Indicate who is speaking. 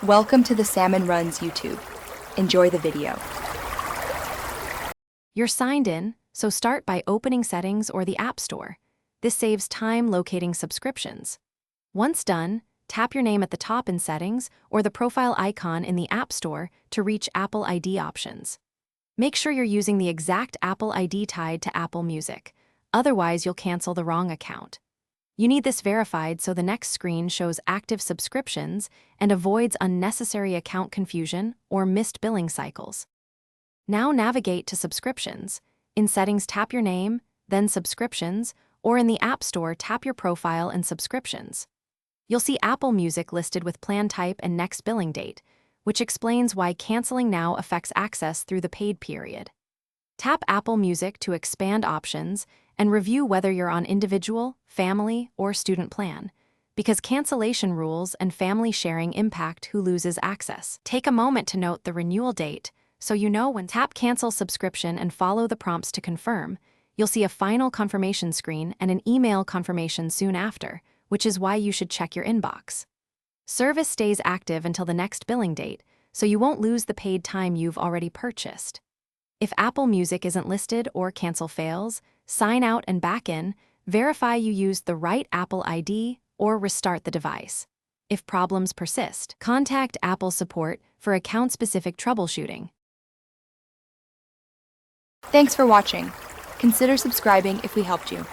Speaker 1: Welcome to the Salmon Runs YouTube. Enjoy the video.
Speaker 2: You're signed in, so start by opening Settings or the App Store. This saves time locating subscriptions. Once done, tap your name at the top in Settings or the profile icon in the App Store to reach Apple ID options. Make sure you're using the exact Apple ID tied to Apple Music. Otherwise, you'll cancel the wrong account. You need this verified so the next screen shows active subscriptions and avoids unnecessary account confusion or missed billing cycles. Now navigate to Subscriptions. In Settings, tap your name, then Subscriptions, or in the App Store, tap your profile and Subscriptions. You'll see Apple Music listed with plan type and next billing date, which explains why canceling now affects access through the paid period. Tap Apple Music to expand options and review whether you're on individual, family, or student plan, because cancellation rules and family sharing impact who loses access. Take a moment to note the renewal date so you know when. Tap Cancel Subscription and follow the prompts to confirm. You'll see a final confirmation screen and an email confirmation soon after, which is why you should check your inbox. Service stays active until the next billing date, so you won't lose the paid time you've already purchased. If Apple Music isn't listed or cancel fails, sign out and back in, verify you used the right Apple ID, or restart the device. If problems persist, contact Apple support for account-specific troubleshooting.
Speaker 1: Thanks for watching. Consider subscribing if we helped you.